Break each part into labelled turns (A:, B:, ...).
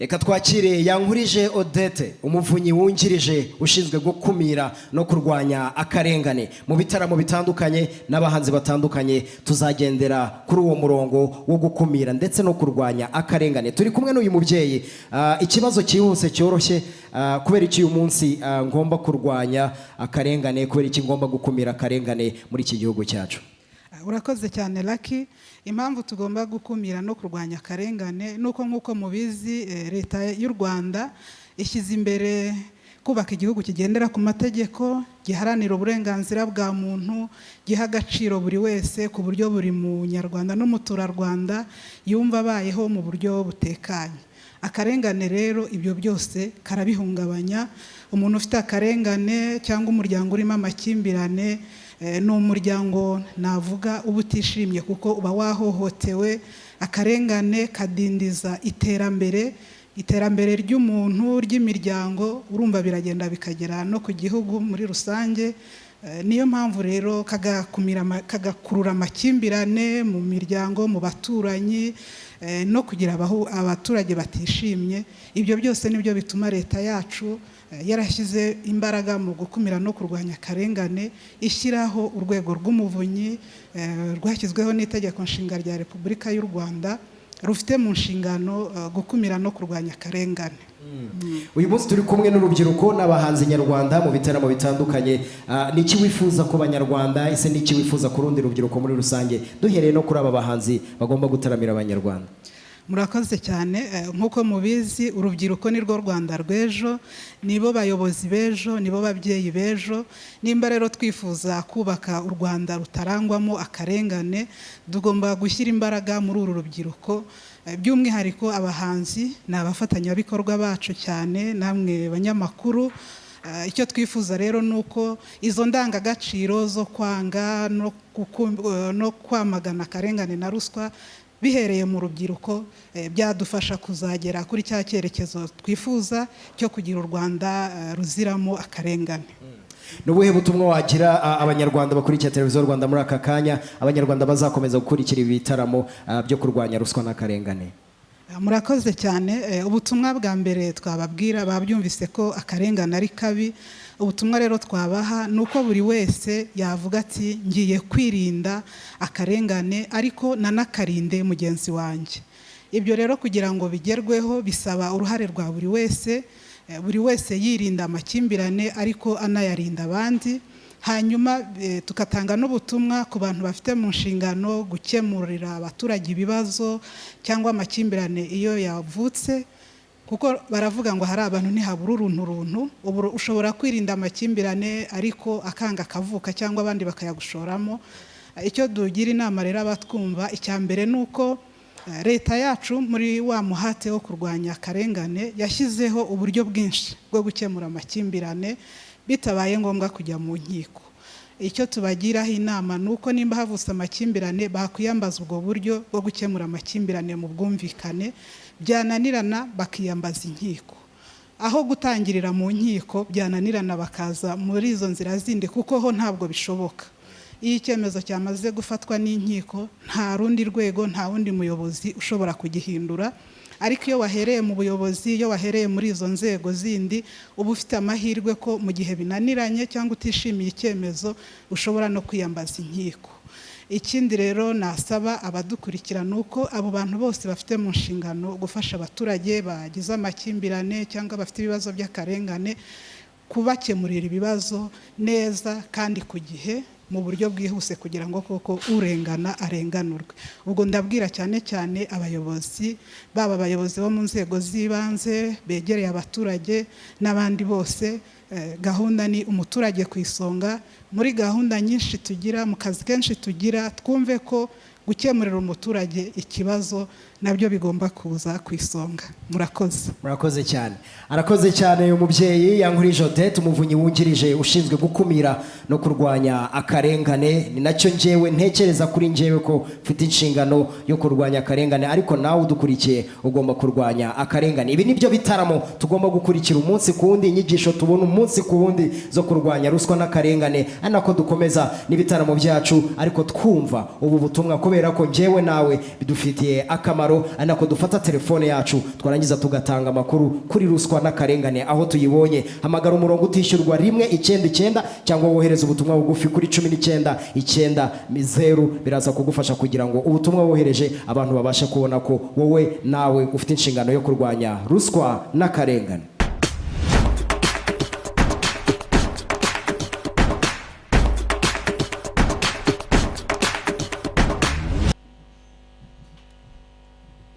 A: Reka twakire Yankurije Odette, umuvunyi wungirije ushinzwe gukumira no kurwanya akarengane mu bitaramo bitandukanye n'abahanzi batandukanye. Tuzagendera kuri uwo murongo wo gukumira ndetse no kurwanya akarengane. Turi kumwe n'uyu mubyeyi. Ikibazo cyihuse cyoroshye, kubera iki uyu munsi ngomba kurwanya akarengane, kubera iki ngomba gukumira akarengane muri iki gihugu cyacu?
B: Urakoze cyane Lucky. Impamvu tugomba gukumira no kurwanya akarengane nuko nkuko mubizi leta y'u Rwanda ishyize imbere kubaka igihugu kigendera ku mategeko, giharanira uburenganzira bwa muntu, giha agaciro buri wese ku buryo buri munyarwanda n'umuturarwanda yumva abayeho mu buryo butekanye. Akarengane rero ibyo byose karabihungabanya. Umuntu ufite akarengane cyangwa umuryango urimo amakimbirane ni umuryango navuga uba utishimye kuko uba wahohotewe. Akarengane kadindiza iterambere ry'umuntu, ry'imiryango, urumva biragenda bikagera no ku gihugu muri rusange. Niyo mpamvu rero kagakurura amakimbirane mu miryango, mu baturanyi, no kugira abaturage batishimye. Ibyo byose nibyo bituma leta yacu yarashyize imbaraga mu gukumira no kurwanya akarengane, ishyiraho urwego rw'umuvunyi rwashyizweho n'itegeko nshinga rya Repubulika y'u Rwanda, rufite mu nshingano gukumira no kurwanya akarengane.
A: Uyu munsi turi kumwe n'urubyiruko n'abahanzi nyarwanda mu bitaramo bitandukanye. Niki wifuza ku banyarwanda, ese niki wifuza ku rundi rubyiruko muri rusange, duhereye no kuri aba bahanzi bagomba gutaramira abanyarwanda?
B: Murakoze cyane. Nkuko mubizi urubyiruko ni rwo Rwanda rw'ejo, nibo bayobozi b'ejo, nibo babyeyi b'ejo. Nimba rero twifuza kubaka u Rwanda rutarangwamo akarengane, tugomba gushyira imbaraga muri uru rubyiruko. By'umwihariko abahanzi ni abafatanyabikorwa bacu cyane, namwe banyamakuru. Icyo twifuza rero nuko izo ndangagaciro zo kwanga no kwamagana akarengane na ruswa bihereye mu rubyiruko byadufasha kuzagera kuri cya cyerekezo twifuza cyo kugira u Rwanda ruziramo akarengane.
A: Nubuhe butumwa wagira abanyarwanda bakurikira televiziyo Rwanda muri aka kanya, abanyarwanda bazakomeza gukurikira ibitaramo byo kurwanya ruswa n'akarengane?
B: Murakoze cyane. Ubutumwa bwa mbere twababwira, babyumvise ko akarengane ari kabi. Ubutumwa rero twabaha nuko buri wese yavuga ati ngiye kwirinda akarengane ariko nanakarinde mugenzi wanjye. Ibyo rero kugira ngo bigerweho bisaba uruhare rwa buri wese yirinda amakimbirane ariko anayarinda abandi. Hanyuma tukatanga n'ubutumwa ku bantu bafite mu nshingano gukemurira abaturage ibibazo cyangwa amakimbirane iyo yavutse, kuko baravuga ngo hari abantu ntihabura uruntu. Ubu ushobora kwirinda amakimbirane ariko akanga kavuka cyangwa abandi bakayagushoramo. Icyo dugira inama rero abatwumva, icya mbere nuko leta yacu muri wa muhate wo kurwanya akarengane yashyizeho uburyo bwinshi bwo gukemura amakimbirane bitabaye ngombwa kujya mu nkiko. Icyo tubagiraho inama nuko nimba havutse amakimbirane bakwiyambaza ubwo buryo bwo gukemura amakimbirane mu bwumvikane, byananirana bakiyambaza inkiko. Aho gutangirira mu nkiko byananirana bakaza muri izo nzira zindi, kuko ho ntabwo bishoboka. Iyo icyemezo cyamaze gufatwa n'inkiko, nta rundi rwego, nta wundi muyobozi ushobora kugihindura. Ariko iyo wahereye mu buyobozi, iyo wahereye muri izo nzego zindi, uba ufite amahirwe ko mu gihe binaniranye cyangwa utishimiye icyemezo ushobora no kwiyambaza inkiko. Ikindi rero nasaba abadukurikira nuko abo bantu bose bafite mu nshingano gufasha abaturage bagize amakimbirane cyangwa bafite ibibazo by'akarengane, kubakemurira ibibazo neza kandi ku gihe mu buryo bwihuse kugira ngo koko urengana arenganurwe. Ubwo ndabwira cyane cyane abayobozi, baba abayobozi bo mu nzego z'ibanze begereye abaturage n'abandi bose. Gahunda ni umuturage ku isonga. Muri gahunda nyinshi tugira, mu kazi kenshi tugira, twumve ko gukemurira umuturage ikibazo nabyo bigomba kuza ku isonga.
A: Murakoze cyane. Arakoze cyane uyu mubyeyi Yankurije Odette, umuvunyi wungirije ushinzwe gukumira no kurwanya akarengane. Ni nacyo njyewe ntekereza kuri njyewe ko mfite inshingano yo kurwanya akarengane, ariko nawe udukurikiye ugomba kurwanya akarengane. Ibi nibyo bitaramo tugomba gukurikira umunsi ku wundi, inyigisho tubona umunsi ku wundi zo kurwanya ruswa n'akarengane, anako dukomeza n'ibitaramo byacu ariko twumva ubu butumwa. kubera ko njyewe nawe bidufitiye akamaro, ari nako dufata telefone yacu twarangiza tugatanga amakuru kuri ruswa n'akarengane aho tuyibonye. Hamagara umurongo utishyurwa 199 cyangwa wohereza ubutumwa bugufi kuri 1990, biraza kugufasha kugira ngo ubutumwa wohereje abantu babashe kubona ko wowe nawe ufite inshingano yo kurwanya ruswa n'akarengane.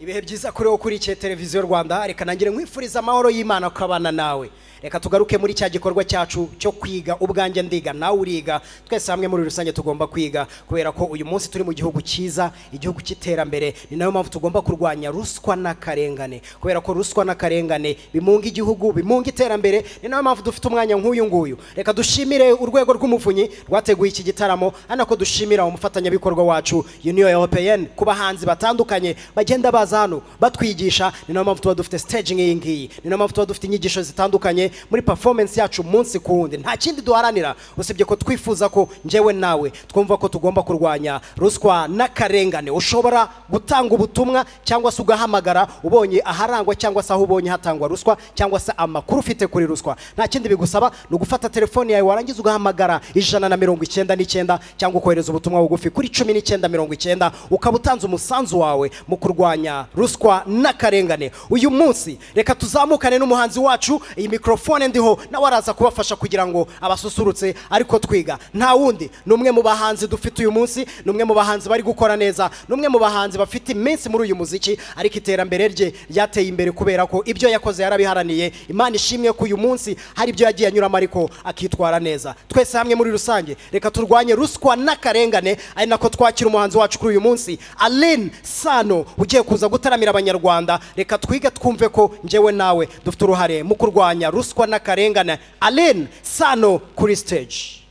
A: Ibihe byiza kuri wo kuri televiziyo Rwanda, reka nangire nkwifuriza amahoro y'Imana ukabana nawe. Reka tugaruke muri cya gikorwa cyacu cyo kwiga ubwanjye ndiga nawe uriga, twese hamwe muri rusange tugomba kwiga, kubera ko uyu munsi turi mu gihugu cyiza, igihugu cy'iterambere. Ni nayo mpamvu tugomba kurwanya ruswa n'akarengane, kubera ko ruswa n'akarengane bimunga igihugu, bimunga iterambere. Ni nayo mpamvu dufite umwanya nk'uyu nguyu. Reka dushimire urwego rw'Umuvunyi rwateguye iki gitaramo, anako dushimira umufatanyabikorwa wacu Union Européenne, kuba hanzi batandukanye bagenda baza hano batwigisha. Ni nayo mpamvu tuba dufite staging iyi ngiyi, ni nayo mpamvu tuba dufite inyigisho zitandukanye muri performance yacu munsi kuwundi. Nta kindi duharanira usibye ko twifuza ko njyewe nawe twumva ko tugomba kurwanya ruswa n'akarengane. Ushobora gutanga ubutumwa cyangwa se ugahamagara ubonye aharangwa cyangwa se aho ubonye hatangwa ruswa cyangwa se amakuru ufite kuri ruswa. Nta kindi bigusaba no gufata telefone yawe warangiza ugahamagara 199 cyangwa kohereza ubutumwa bugufi kuri 1990 ukabutanza umusanzu wawe mu kurwanya ruswa n'akarengane. Uyu munsi reka tuzamukane n'umuhanzi wacu, iyi mikrofone ndiho na waraza kubafasha kugira ngo abasusurutse ariko twiga. Nta wundi numwe mu bahanzi dufite uyu munsi, numwe mu bahanzi bari gukora neza, numwe mu bahanzi bafite iminsi muri uyu muziki, ariko iterambere rye ryateye imbere kubera ko ibyo yakoze yarabiharaniye. Imana ishimwe ko uyu munsi hari ibyo yagiye anyuramo ariko akitwara neza. Twese hamwe muri rusange reka turwanye ruswa n'akarengane, ari nako twakira umuhanzi wacu kuri uyu munsi, Aline Sano, ugiye kuza gutaramira abanyarwanda. Reka twige twumve ko njyewe nawe dufite uruhare mu kurwanya ruswa n'akarengane. Aline Sano kuri stage.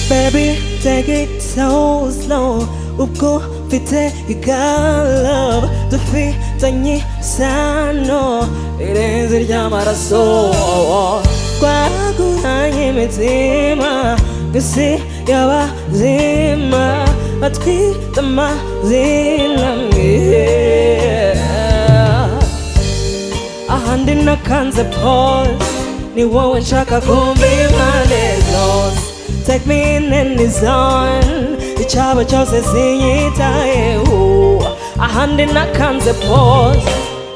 C: Baby, take it so slow. Ubwo mfite love dufitanye sano irenze ry'amaraso. Twaguranye imitima isi y'abazima batwita amazina mwe. Ahandi nakanze pause, ni wowe nshaka kumva impande zose. Take me in any zone, icyaba cyose sinyitayeho. Ahandi nakanze pause,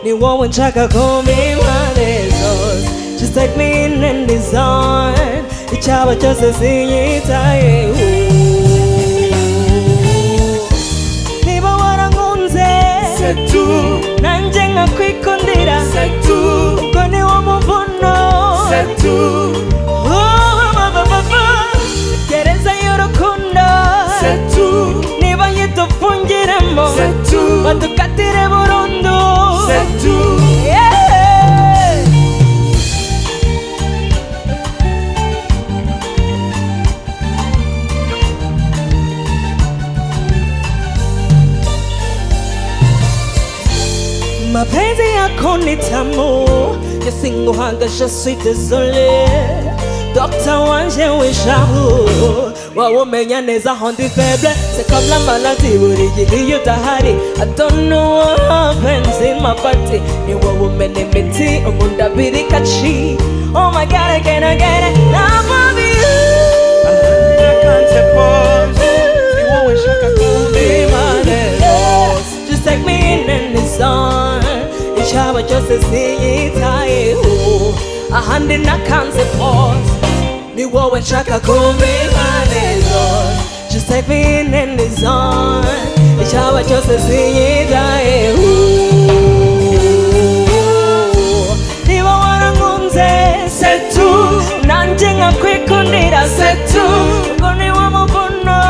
C: ni wowe nshaka kumva impande zose. Just take me in any zone, icyaba cyose sinyitayeho. Niba warankunze c'est tout, nanjye nkakwikundira c'est tout, ubwo ni wo muvuno c'est tout. C'est tout. Niba yitufungiremo c'est tout, badukatire burundu c'est tout. Yeah. Mapenzi yako ni tamu, yasinguhanga je suis désolé. Docteur wanje wishahu, wawumenya neza aho ndi faible. C'est comme la maladie, buri gihe iyo udahari. I don't know what happens in my body. Ni wowe umena imiti unkunda birikaci. Oh my God, I can't get it. Love of you. I can't pause. Ni wowe nshaka kumva impande zose. Just take me in and it's on. Icyaba cyose sinyitayeho. Ahandi nakanze pause, ni wowe nshaka kumva impande zose. Just take me in and it's on. Icyaba cyose sinyitayeho. Niba warankunze c'est tout, nanjye nkakwikundira c'est tout, ubwo ni wo muvuno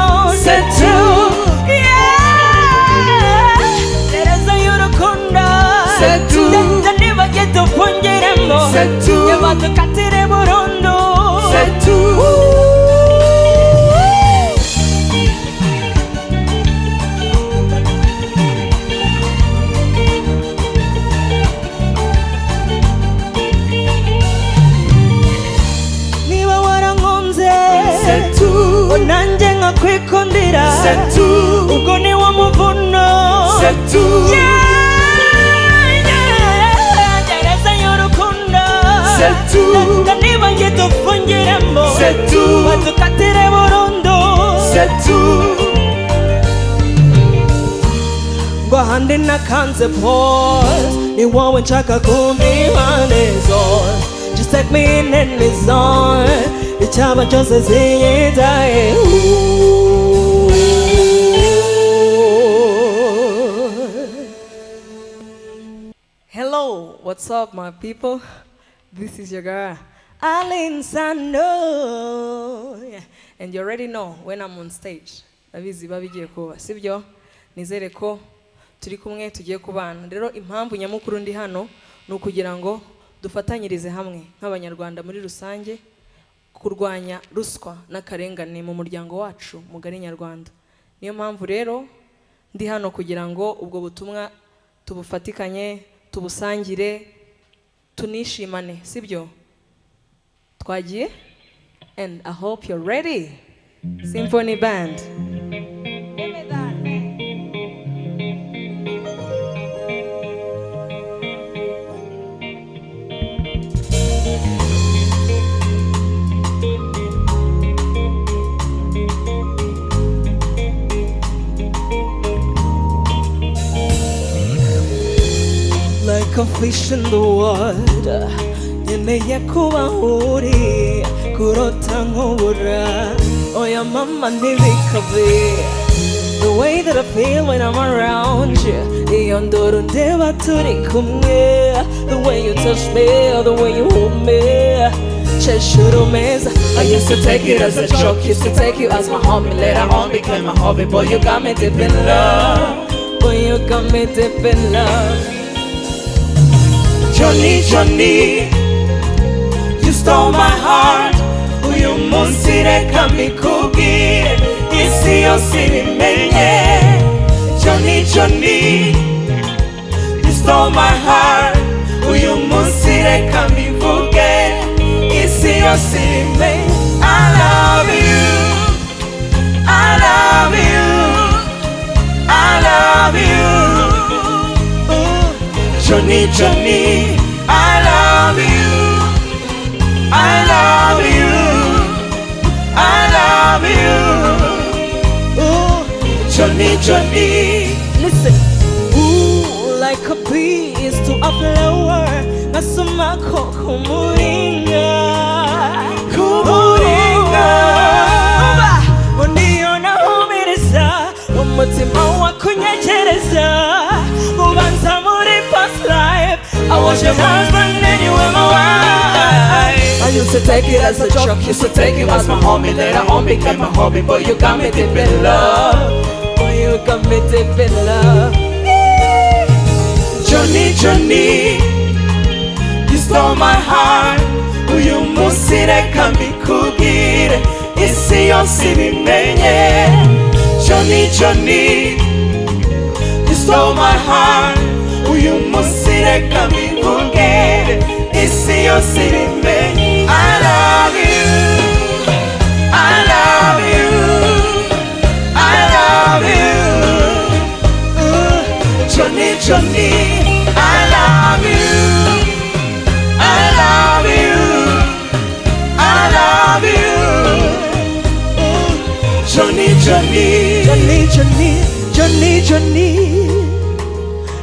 C: c'est tout. Yeah, gereza y'urukundo
A: tout.
C: Onanje ngakwikundira
A: C'est tout.
C: Ubwo ni wo muvuno
A: C'est tout.
C: Gereza y'urukundo
A: C'est tout.
C: Niba ngitufungiremo
A: C'est tout.
C: Badukatire burundu
A: C'est tout.
C: Ngo ahandi nakanze pause Ni wowe nshaka kumva impande zose Just take me in and it's on Icyaba cyose ziyitaye Hello, what's up my people? This is your girl Aline Sano. And you already know when I'm on stage abizi babigiye kuba sibyo nizere ko turi kumwe tugiye kubana rero impamvu nyamukuru ndi hano ni ukugira ngo dufatanyirize hamwe nk'abanyarwanda muri rusange kurwanya ruswa n'akarengane mu muryango wacu mugari nyarwanda niyo mpamvu rero ndi hano kugira ngo ubwo butumwa tubufatikanye tubusangire tunishimane sibyo twagiye and I hope you're ready Symphony Band. Like a fish in the water Nyeneye kuba uri Kurota nkubura Oya mama ntibikabe The way that I feel when I'm around you Iyo ndoro ndeba turi kumwe The way you touch me or the way you hold me Cheshuru meza I used to take it as a joke Used to take you as my homie Later on became my hobby Boy you got me deep in love Boy you got me deep in love
A: Johnny, Johnny, you stole my heart. Uyu munsi reka mbikubwire, isi yose ibimenye. Johnny, Johnny, you stole my heart. Uyu munsi reka mbivuge, isi yose ibimenye. I love you, I love you, I love you. Johnny, Johnny, I love you, I love you, I love you. Ooh, Johnny, Johnny.
C: Listen, ooh, like a bee is to a flower. Nasumako kumuringa,
A: Kumuringa.
C: Uniona humiriza, umutima wakunyegereza. Ubanza muri past life, I was your husband and you were my wife.
A: I used to take it as a joke, used to take you as my homie. Later on became my hobby, boy you got me deep in love.
C: Boy you got me deep in love.
A: Johnny, Johnny, you stole my heart. Uyu munsi reka mbikubwire, isi yose ibimenye. Johnny, Johnny, you stole my heart. Uyu munsi reka mbivuge, isi yose ibimenye. I love you, I love you, I love you. Johnny, Johnny, I love you, I love you, I love you. Johnny, Johnny,
C: Johnny, Johnny, Johnny, Johnny.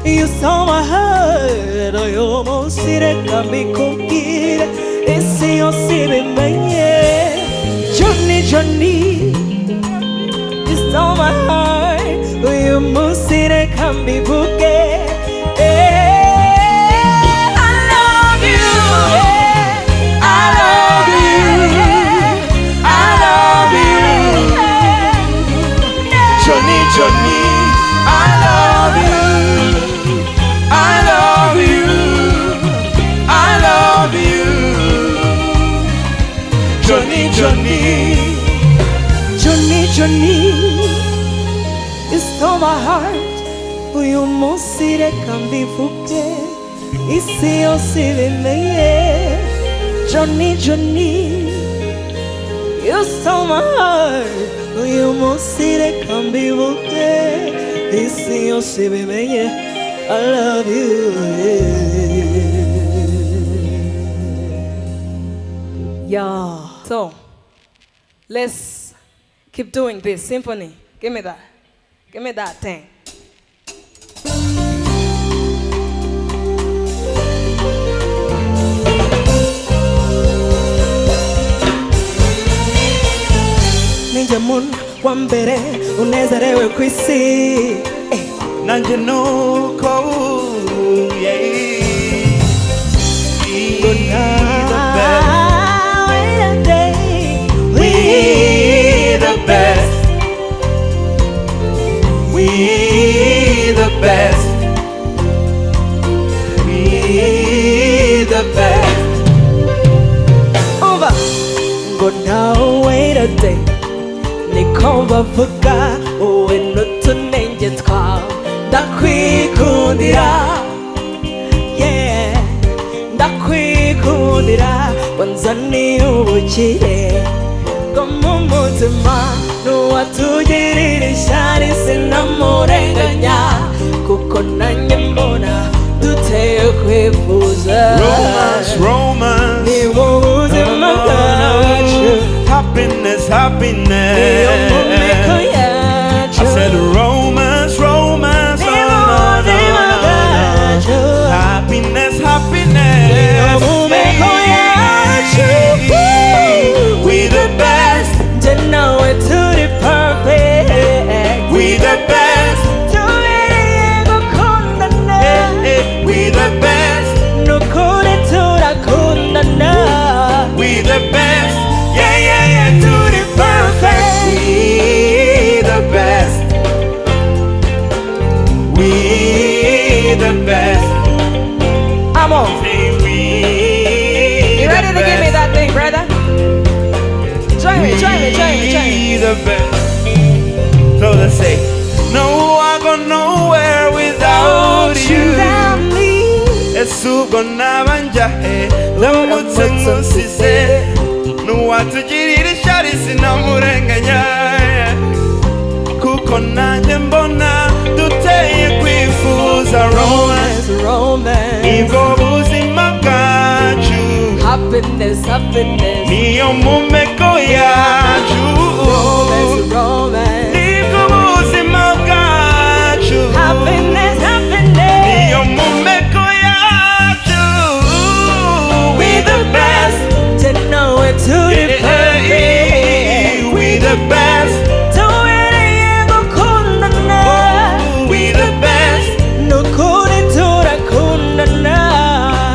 C: You saw my heart, I almost see it coming cookie. It's your city, man. Johnny, Johnny. You saw my heart, I almost see it coming cookie. I love you,
A: I love you, I love you. Johnny, Johnny, I love you, I love you, I love you. Johnny, Johnny,
C: Johnny, Johnny. You stole my heart. Uyu munsi reka mbivuge, isi yose ibimenye. Johnny, Johnny, you just on my heart. Uyu munsi reka mbibuke isi yose bimenye I love you. Yeah. So let's keep doing this symphony. Give me that. Give me that thing. Ninja mun wambere unezerewe kwisi
D: Nanje nuko We the best. We the best. We the best.
C: Over. Go now, wait a day. Niko bavuga wowe n'utunenge twawe ndakwikundira, yeah, ndakwikundira wanzaniye ubukire bwo mu mutima n'uwatugirira ishyari sinamurenganya kuko nanjye mbona duteye kwifuza
D: Romance, romance.
C: ni mu buzima bwacu.
D: Happiness, happiness. I said romance, romance. Oh, no, no, no, no. Happiness, happiness. We the best.
C: To know it to the perfect.
D: We the best. We the best. We the best. Yeah, yeah, yeah, to the perfect. We the best. We the best.
C: I'm on.
D: Say we
C: You ready
D: the
C: to give me
D: best.
C: that thing, brother? Join me, join me, join me, join me.
D: We the best. So let's say, no, I go nowhere without you. Esu gonna banjahe, ndamutse nkusize. Nuwatugirira ishyari sinamurenganya, kuko nanjye mbona duteye kwifuza romance.
C: Romance.
D: Nibwo buzima bwacu,
C: Happiness, happiness.
D: niyo mumeko yacu.
C: Romance, romance.
D: Nibwo buzima bwacu,
C: Happiness, happiness.
D: niyo mumeko yacu. We the best.
C: To know it to the perfect.
D: We the best.
C: To where you kundana.
D: We the best.
C: No kuri tura kundana.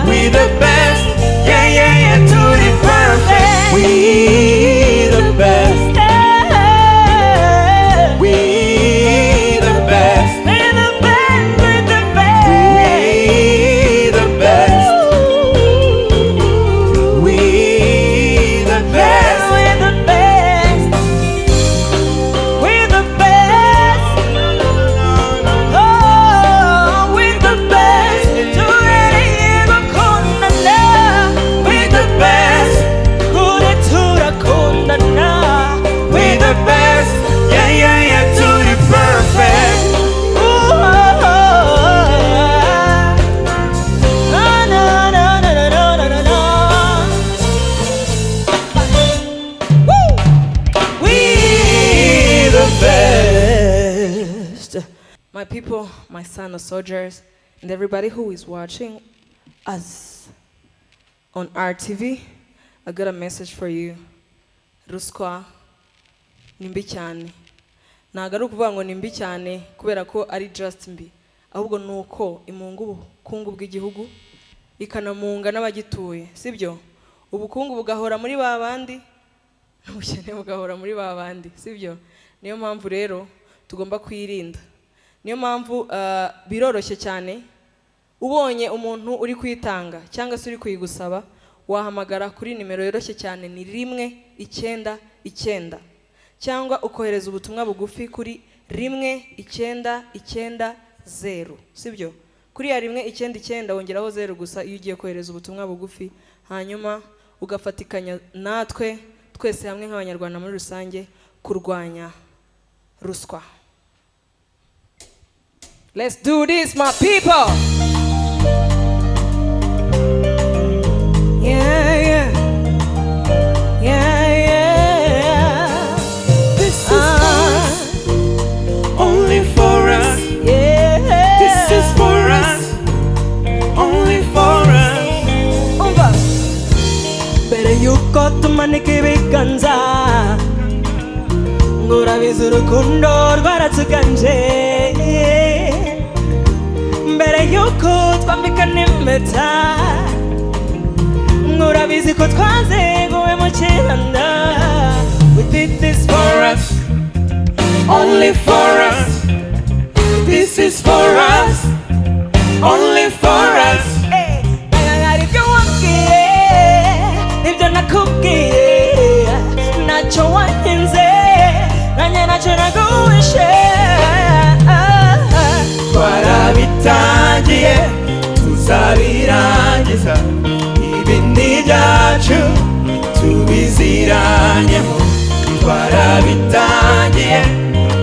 D: We the best. Yeah, yeah, yeah, to the perfect. We the best. We the best.
C: We're the best, we're the best.
D: We the best. We the best.
C: We're the best. We're the best. Oh, we're the best. To where you kundana. We're the best. Kuri tura kundana.
D: We the best. Yeah, yeah, yeah, to the perfect. We the best.
C: My people, my Sano soldiers, and everybody who is watching us on RTV, I got a message for you. Ruswa ni mbi cyane. Ntabwo ari ukuvuga ngo ni mbi cyane kubera ko ari just mbi, ahubwo ni uko imunga ubukungu bw'igihugu ikanamunga n'abagituye, sibyo? Ubukungu bugahora muri ba bandi n'ubukene bugahora muri ba bandi, sibyo? Niyo mpamvu rero tugomba kwirinda. Niyo mpamvu biroroshye cyane ubonye umuntu uri kwitanga cyangwa se uri kuyigusaba, wahamagara kuri nimero yoroshye cyane ni 199 cyangwa ukohereza ubutumwa bugufi kuri 1990, sibyo? Kuri ya 199 wongeraho 0 gusa iyo ugiye kohereza ubutumwa bugufi, hanyuma ugafatikanya natwe twese hamwe nk'abanyarwanda muri rusange kurwanya ruswa. Let's do this, my people. Yeah, yeah. Yeah, yeah.
D: This is for us, only for us.
C: Yeah.
D: This is for us, only for us.
C: Umva. Mbere yuko tumanika ibiganza ngurabiza urukundo rwaratuganje, mbere yuko twambikana impeta ngurabizi ko twazeguwe mu kiranda. We did this for us,
D: Only for us. This is for us, only for us.
C: Nagagara ibyo wambwiye nibyo nakubwiye, ntacyo wankinze nanjye ntacyo naguhishe.
D: Twarabitangiye tuzabirangiza, ibi ni ibyacu tubiziranyemo. Twarabitangiye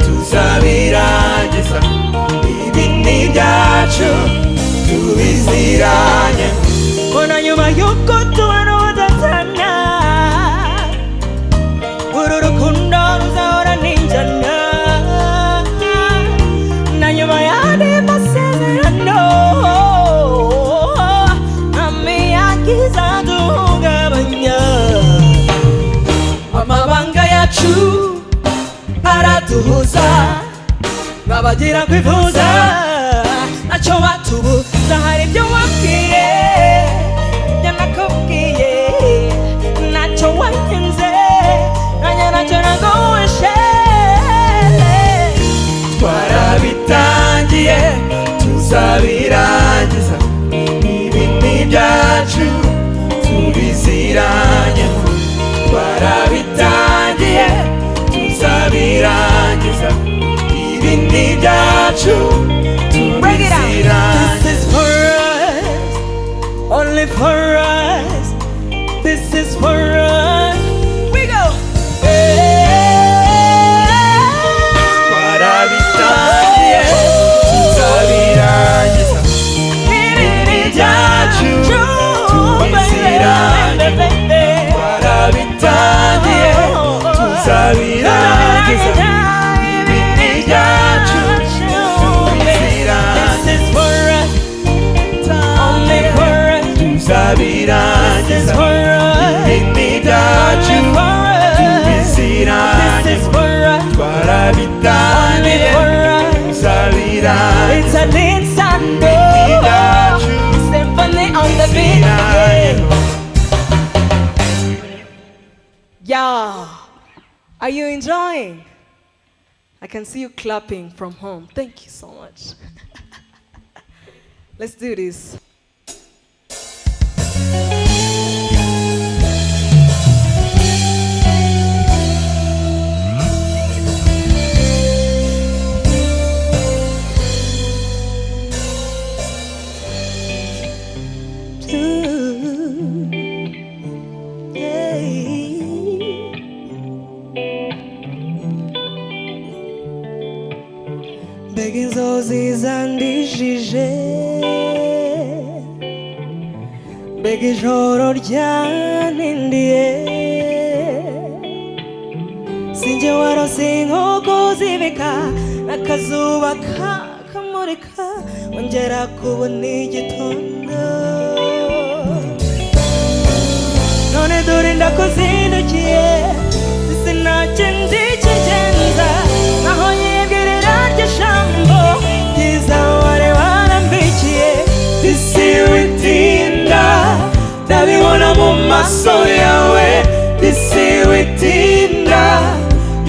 D: tuzabirangiza, ibi ni ibyacu tubiziranyemo.
C: Mbona nyuma yuko tubana udatana, uru rukundo ruzahora ninjana, na nyuma y'andi masezerano amiyagi zaduhungabanya. Amabanga yacu araduhuza, babagira kwifuza ntacyo batubuza. Hari ibyo wabwiye ibyo nakubwiye, ntacyo wankinze nanjye ntacyo naguhishe.
D: Twarabitangiye tuzabirangiza, ibi ni ibyacu tubiziranyemo. Twarabitangiye tuzabirangiza, ibi ni ibyacu tubiziranyemo.
C: This is for us, only for us. This is for us. We go.
D: Twarabitangiye tuzabirangiza, ibi ni ibyacu tubiziranyemo. Twarabitangiye tuzabirangiza, ibi ni ibyacu tubiziranyemo.
C: This is for us, only for us.
D: Tuzabirangiza,
C: This is for us,
D: ibi ni ibyacu
C: only for us. This is
D: tubiziranyemo.
C: for us,
D: Twarabitangiye
C: only for us.
D: tuzabirangiza,
C: It's Aline, Sano,
D: ibi ni ibyacu
C: symphony on the beat. Yeah. Yeah. Are you enjoying? I can see you clapping from home. Thank you so much. Let's do this. Mbega inzozi zandijije, mbega ijoro ryanindiye, sinjye warose inkoko zibika n'akazuba kamurika, ongera kubona igitondo. None dore ndakuzindukiye, sinakindi kigenza, naho yibwirira ry'ijambo ryiza wari warambikiye.
D: Disiwitinda, ndabibona mu maso yawe. Disiwitinda,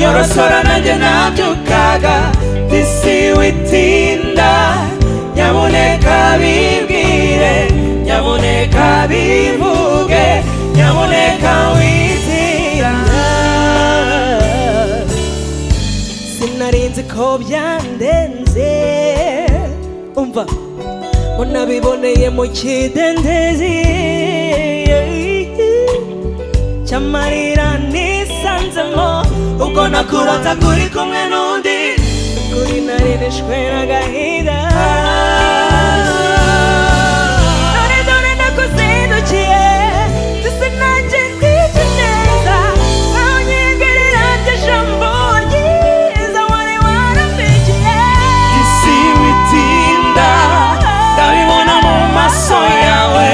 D: yorosora nanjye nabyukaga. Disiwitinda, nyamuneka bibwire, nyamuneka bivuge, nyamuneka witinda.
C: Sinarinzi ko byandenze, umva ngo nabiboneye mu kidendezi cy'amarira ni kuko nakurota kuri kumwe n'undi kuri narinishwe n'agahinda none dore ndakuzindukiye ndetse nanjye nkwica neza aho nyegerera rya jambo ryiza wari warambikiye
D: isi witinda ndabibona mu maso yawe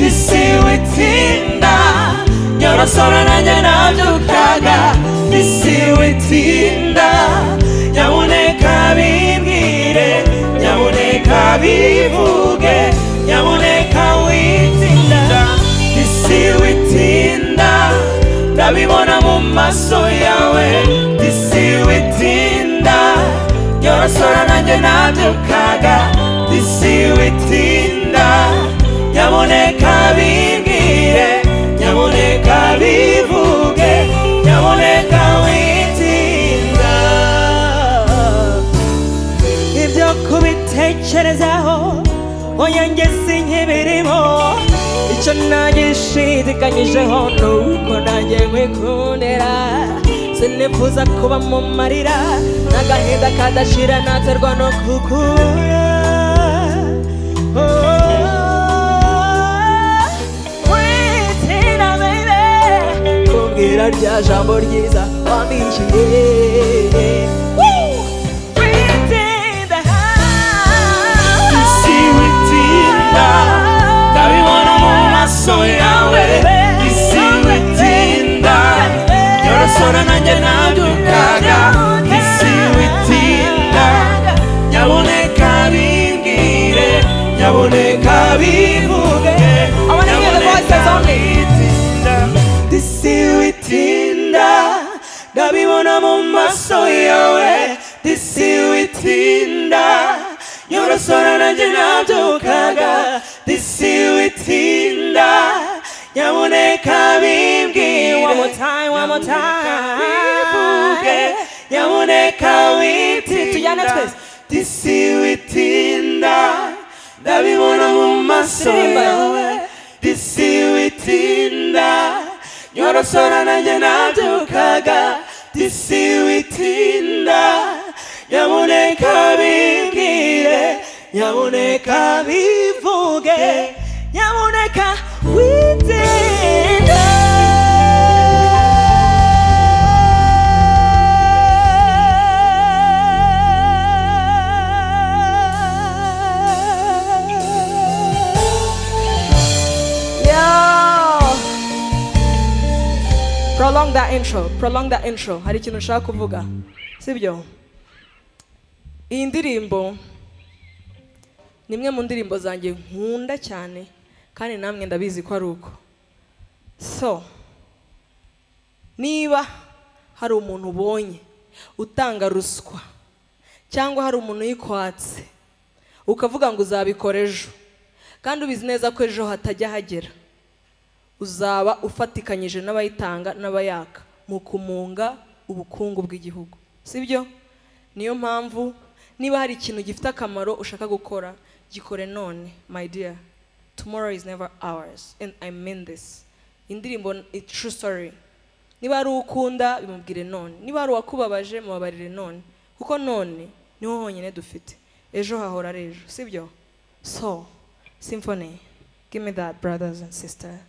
D: isi witinda nyorosora nanjye nabyukaga isi witinda nyamuneka bimbwire nyamuneka bivuge nyamuneka witinda isi witinda ndabibona mu maso yawe isi witinda nyorosora nanjye nabyukaga isi witinda nyamuneka bimbwire nyamuneka bivuge nyamuneka witinda
C: ibyo kubitekerezaho oya njye sinkibirimo icyo nagishidikanyijeho nuko nanjye nkwikundira sinifuza kuba mu marira n'agahinda kadashira naterwa no kukubura witinda baby kumbwira rya jambo ryiza wambishyuye
D: isi witinda ndabibona mu maso yawe isi witinda nyorosora nanjye nabyukaga isi witinda nyaboneka bimbwire nyaboneka bivuge nyaboneka witinda isi witinda ndabibona mu maso yawe isi witinda nyorosora nanjye nabyukaga isi witinda nyaboneka bimbwire
C: one more time
D: nyamuneka
C: tujyane
D: witinda
C: twese
D: isi witinda ndabibona mu maso yawe isi witinda nyorosora nanjye nabyukaga isi witinda nyamuneka bimbwire nyamuneka bivuge
C: nyamuneka witinda prolong that intro hari ikintu nshaka kuvuga sibyo iyi ndirimbo ni imwe mu ndirimbo zanjye nkunda cyane kandi namwe ndabizi ko ari uko so niba hari umuntu ubonye utanga ruswa cyangwa hari umuntu uyikwatse ukavuga ngo uzabikora ejo kandi ubizi neza ko ejo hatajya hagera uzaba ufatikanyije n'abayitanga n'abayaka mu kumunga ubukungu bw'igihugu sibyo niyo mpamvu niba hari ikintu gifite akamaro ushaka gukora gikore none my dear tomorrow is never ours and I mean this indirimbo it's true story niba ari ukunda bimubwire none niba ari uwakubabaje mubabarire none kuko none niho honyine dufite ejo hahora ari ejo sibyo so symphony give me that brothers and sisters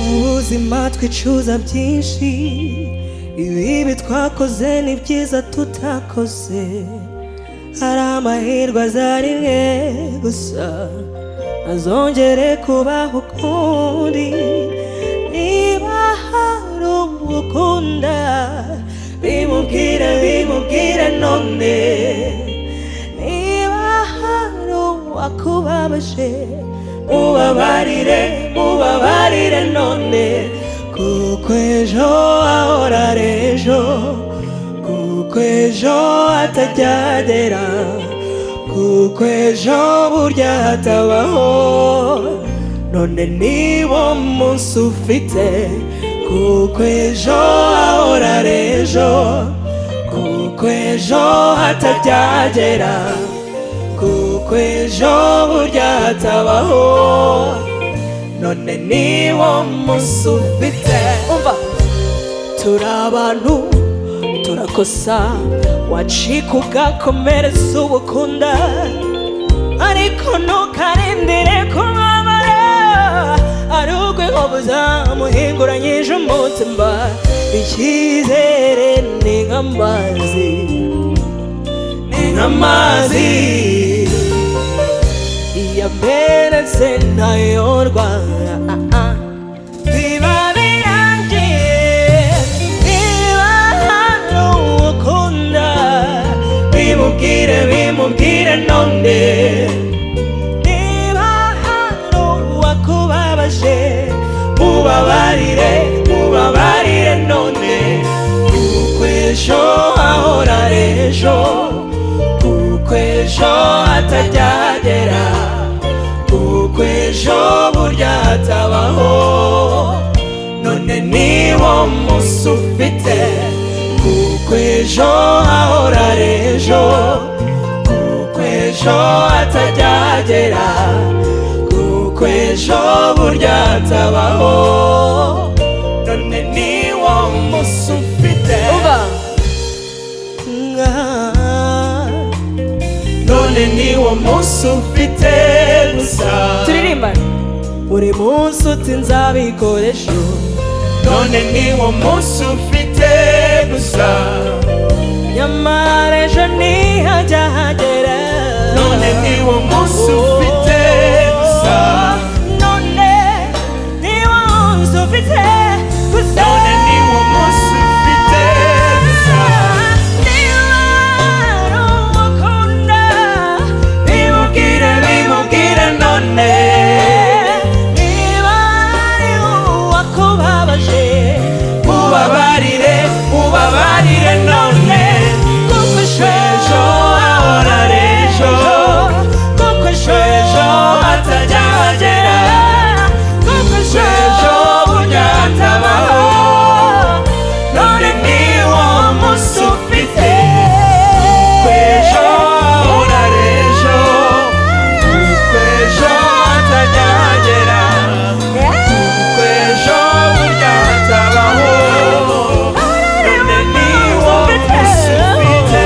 C: ubuzima twicuza byinshi ibibi twakoze ni byiza tutakoze hari amahirwe aza rimwe gusa azongere kubaho ukundi niba hari umukunda bimubwire none niba hari uwakubabaje mubabarire none kuko ejo ahora ari ejo kuko ejo hatajyagera kuko ejo burya hatabaho none niwo munsi ufite kuko ejo ahora ari ejo kuko ejo hatabyagera kuko ejo burya hatabaho none niwo munsi ufite umva turi abantu turakosa wacika ugakomereza ubukunda ariko ntukarindire kubabara ari ugw'inkovu zamuhinguranyije umutima icyizere ni nk'amazi yamenetse ntayorwa biba birangiye niba hari uwukunda bimubwire none niba hari uwakubabaje mubabarire none kuko ejo hahora ejo kuko ejo hatajyagera kuko ejo burya hatabaho none niwo munsi ufite kuko ejo hahora ejo kuko ejo hatajyagera kuko ejo burya hatabaho none niwo munsi ufite none niwo munsi ufite gusa turirimba buri munsi uti nzabikoresha none niwo munsi ufite gusa nyamara ejo ntihajya hagera none niwo munsi ufite gusa none niwo munsi ufite gusa none niwo munsi ufite gusa bimubwire none niba ari uwakubabaje mubabarire none kuko ejo hahora ejo kuko ejo hatajya hagera kuko ejo burya hatabaho none niwo munsi ufite kuko ejo hahora ejo kuko ejo hatajya hagera kuko ejo burya hatabaho none niwo munsi ufite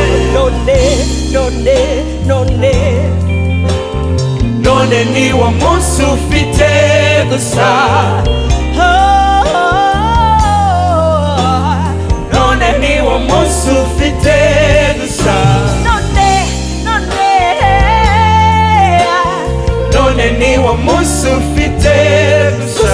C: none niwo munsi ufite gusa none niwo munsi ufite gusa none niwo munsi ufite gusa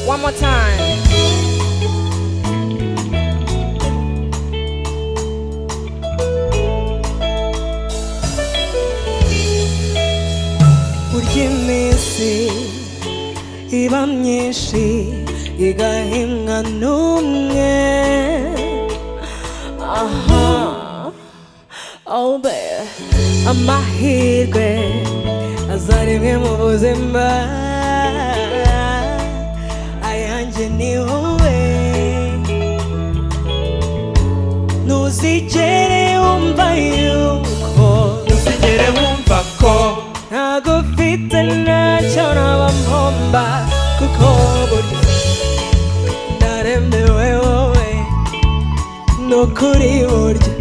C: one more time. Burya iminsi iba myinshi igahimwa n'umwe amahirwe aza rimwe mu buzima ayanjye ni wowe ntuzigere wumva yuko ntago ufite ntacyo naba mpomba kuko burya naremewe wowe nukuri burya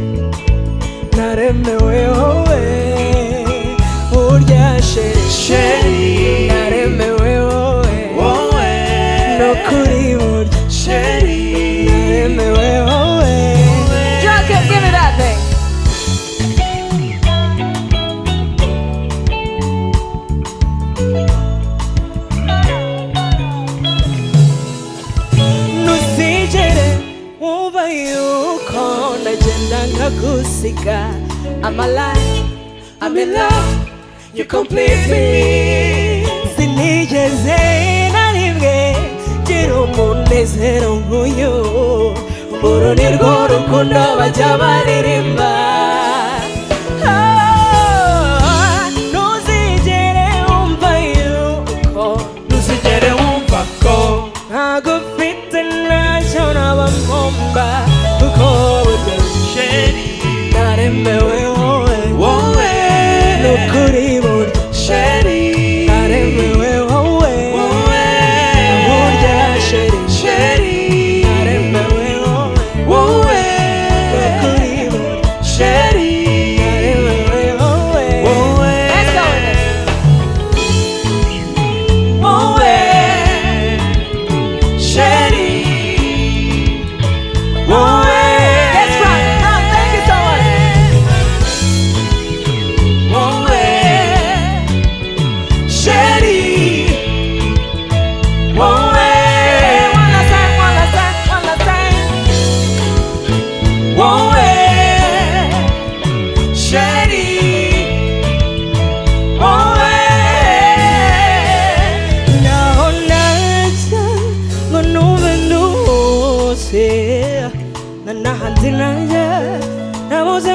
C: naremewe wowe burya sheri naremewe wowe nukuri burya sheri naremewe wowe Junkin, give me that thing. Nuzigere wumva yuko nagenda nkagusiga I'm alive, I'm in love, you complete me sinigeze na rimwe gira umunezero nk'uyu uru ni rwo rukundo bajya baririmba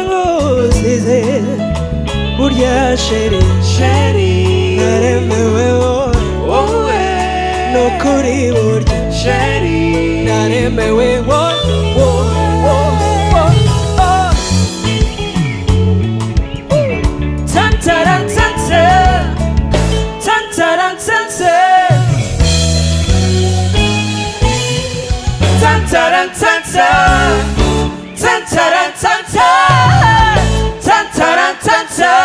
C: ngusize burya sheri
D: Sheri,
C: naremewe wowe nukuri burya
D: Sheri,
C: naremewe wowe Tan-taran-tan-ta, tan-taran-tan-ta, tan-taran-tan-ta, tan-taran-tan-ta, tan-taran-tan-ta,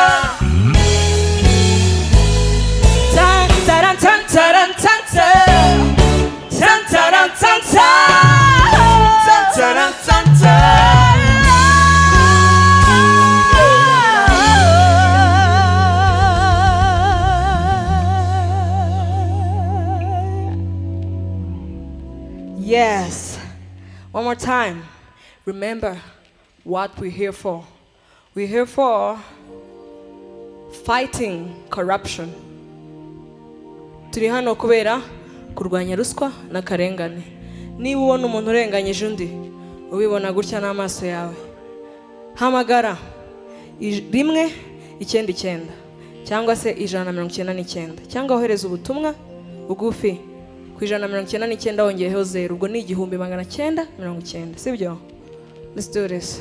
C: tan-taran-tan-taran-tan-ta, tan-taran-tan-ta,
D: tan-taran-tan-ta.
C: Yes. One more time. Remember what we're here for. We're here for fighting corruption. Turi hano kubera kurwanya ruswa n'akarengane. Niba ubona umuntu urenganyije undi, ubibona gutya n'amaso yawe. Hamagara 199 cyangwa se 199 cyangwa ohereza ubutumwa bugufi ku 199 wongeyeho 0 ubwo ni 1990 sibyo? Let's do this.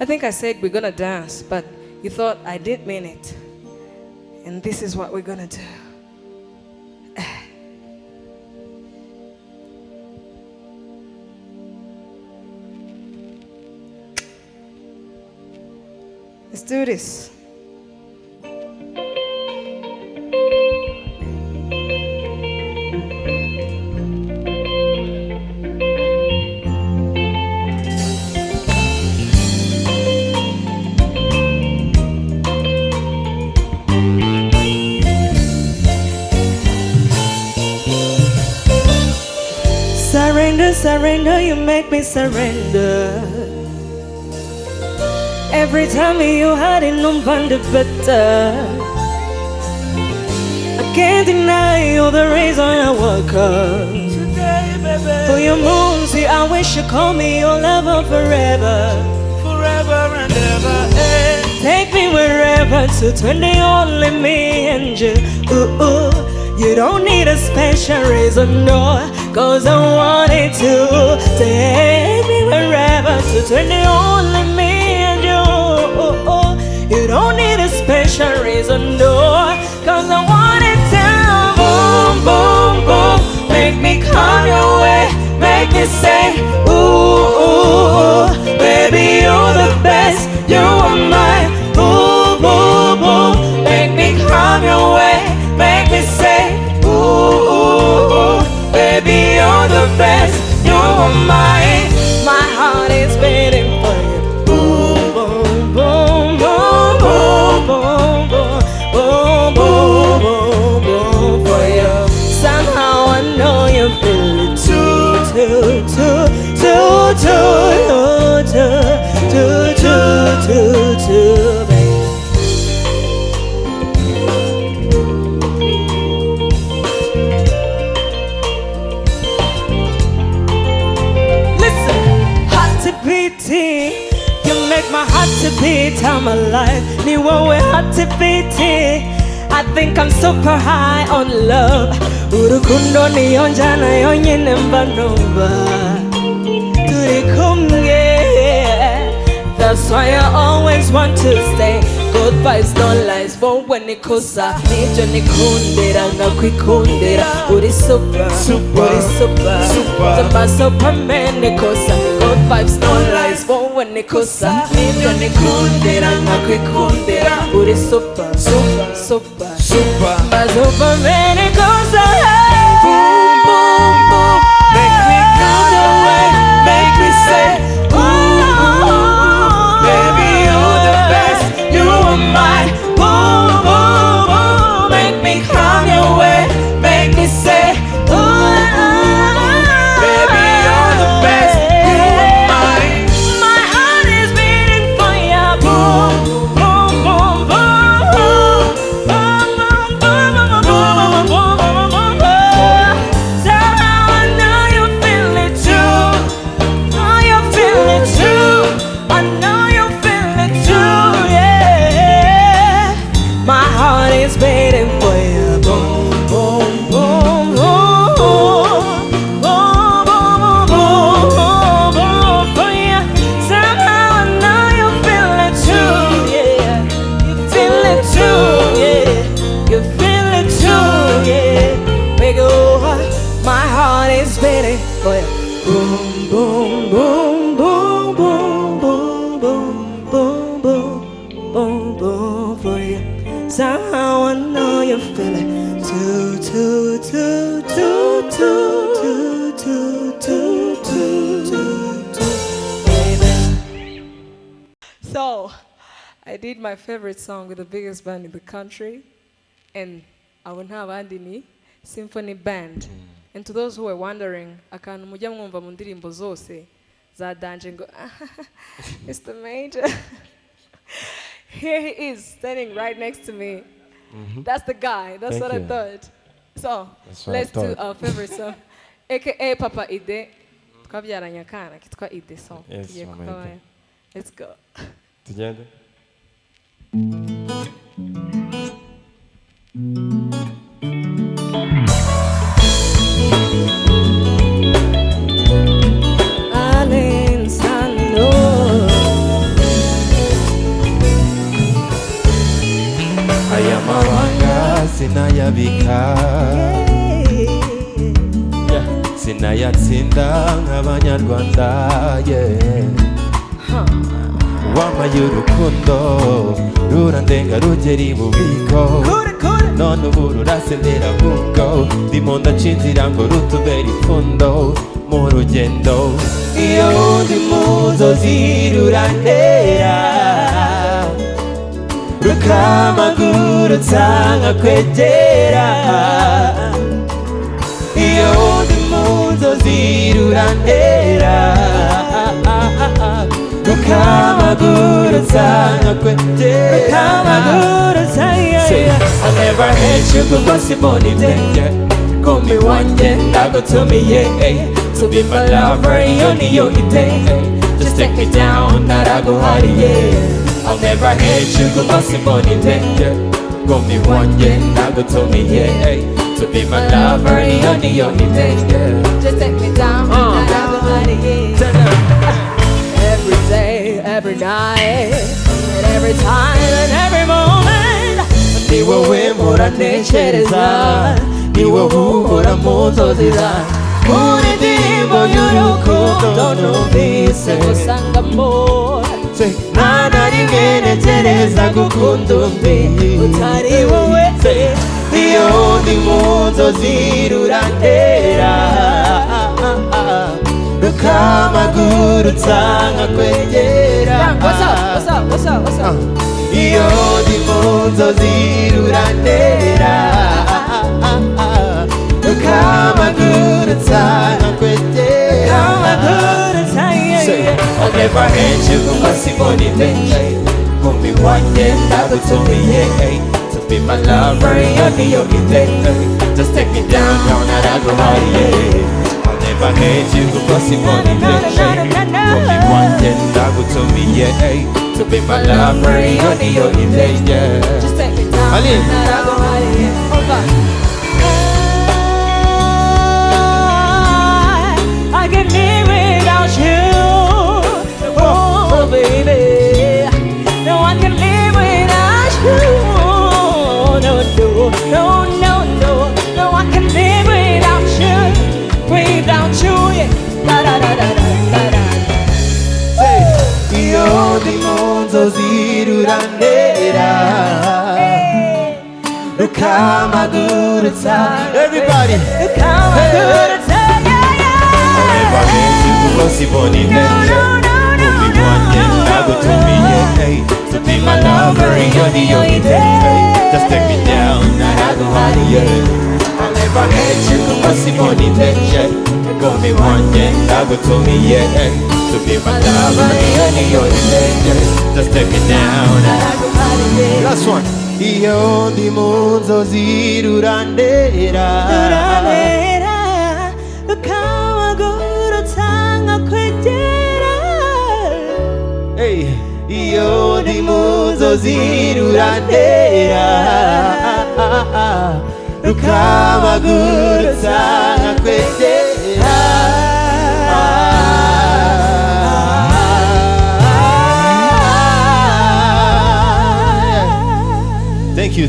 C: I think I said we're gonna dance, but you thought I didn't mean it. And this is what we're gonna do. Let's do this. Surrender, surrender, you make me surrender. Every time you had it, no wonder better. I can't deny you the reason I woke up.
D: Today, baby,
C: For your moon, see, I wish you call me your lover forever.
D: forever and ever.
C: Take me wherever to 20, only me and you. Ooh, ooh. You don't need a special reason, no, 'cause I wanted to. Take me wherever to 20, only me and you. Ooh, ooh. You don't need a special reason, no, 'cause I wanted to. Boom, boom, boom, make me come your way, make me say, ooh, ooh, ooh. Baby, you're the best, you are mine. Boom, boom, boom, make me come your way, make me say, ooh, ooh, ooh. Baby, you're the best, you are mine. My heart is beating for you. Boom, boom, boom, boom, boom, boom, boom, boom, boom, boom, boom, for you. Somehow I know you feel it too, too, too, too, too, too, too, too, baby. Listen, hot to beating, you make my heart to beat. I'm alive, ni wewe hot to beating. I think I'm super high on love. Urukundo niyonja na yonyine mbanova. Turi kumwe, that's why I always want to stay. Good vibes, no lies, but when it kosa nijo nikundira ngakwikundira. Uri super,
D: Super,
C: uri super,
D: super.
C: Tamba superman nikosa. Good vibes, no lies, but when it kosa nijo nikundira ngakwikundira. Uri super, super, super,
D: Super.
C: Tamba superman nikosa.
D: Boom, boom, boom, make me come your way, make me say, ooh, ooh, ooh. Baby, you're the best, you are mine. Boom, boom, boom, make me come your way, make me say, ooh, ooh, ooh. Baby, you're the best, you are mine.
C: My heart is beating for you. Boom, boom, boom, boom, boom, boom, boom, boom, boom, boom, boom, boom. boom, boom, boom, boom for you. Somehow I know you feel it. Too, too, too, too, too, too, too, too, too, too, baby. So, I did my favorite song with the biggest band in the country, and I will have Aline Symphony Band. And to those who were wondering, akantu mujya mwumva mu ndirimbo zose za danje ngo Mr. Major. Here he is standing right next to me. That's the guy. That's what I thought. So let's do our favorite song, aka Papa Ide. Twabyaranye akana kitwa Ide song. Let's go.
D: Together.
C: Aline, Sano.
D: Aya mabanga sinayabika, sinayatsinda nk'abanyarwanda, wamaye urukundo rurandenga rugera ibubiko, none ubu rurasendera ahubwo ndimo ndaca inzira ngo rutubere ipfundo mu rugendo. Iyo ndi mu nzozi rurantera, rukamagurutsa nkakwegera. Iyo ndi mu nzozi rurantera, rukamagurutsa nkakwegera. I'll never hate you kuko simbona intege, kumbi wanjye ndagutumiye to be my lover, iyo niyo iteye. Just take me down, naraguhariye. I'll never hate you kuko simbona intege, kumbi wanjye ndagutumiye to be my lover, iyo niyo iteye.
C: Just take me down, naraguhariye. Every day, every night, and every time and every moment.
D: Ni wowe mpora ntekereza, ni wowe uhora mu nzozi zanjye, muri ndirimbo y'urukundo numvise
C: usangamo
D: nta na rimwe ntekereza gukunda undi
C: utari wowe.
D: Iyo ndi mu nzozi rurantera, rukamagurutsa nkakwegera. Iyo ndi mu nzozi rurantera, rukamagurutsa nkakwegera. I'll never hate you kuko simbona intege, kumbi wanjye ndagutumiye to be my lover, iyo niyo iteye. Just take me down, naraguhariye. I'll never hate you kuko simbona intege, kumbi wanjye ndagutumiye to be my lover, iyo niyo iteye.
C: Just take me down,
D: Aline.
C: naraguhariye. I can live without you, oh baby. No, I can live without you. No, no, no, no, no. No, I can live without you, without you, yeah. Da da da da da da da.
D: Iyo ndi mu nzozi rurantera, rukamagurutsa. Everybody,
C: Rukamagurutsa, yeah, yeah.
D: I'll never hate you kuko simbona intege, kumbi wanjye ndagutumiye to be my lover, iyo niyo iteye. Just take me down, naraguhariye. I'll never hate you kuko simbona intege, kumbi wanjye ndagutumiye to be my lover, iyo niyo iteye. Just take me down,
C: Naraguhariye.
D: last one. Iyo ndi mu nzozi rurantera,
C: rukamagurutsa nkakwegera.
D: iyo ndi mu nzozi rurantera, rukamagurutsa nkakwegera.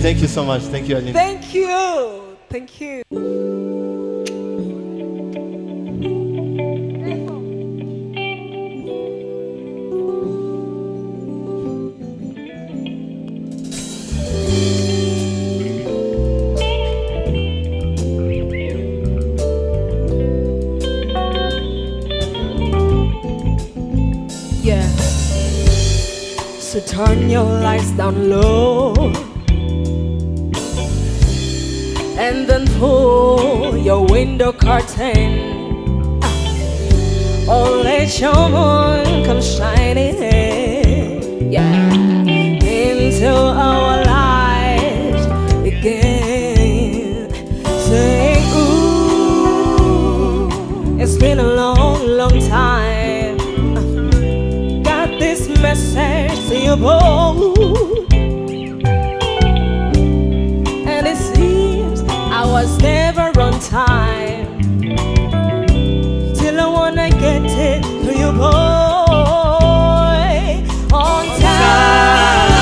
D: Thank you so much. Thank you, Aline.
C: Thank you. Thank you. So turn your lights down low and then pull your window curtain. Oh, let your moon come shining in, yeah, into our lives again. Say, ooh, it's been a long, long time. Got this message to you both, and it seems I was never on time. Till I wanna get it to you, boy, on time,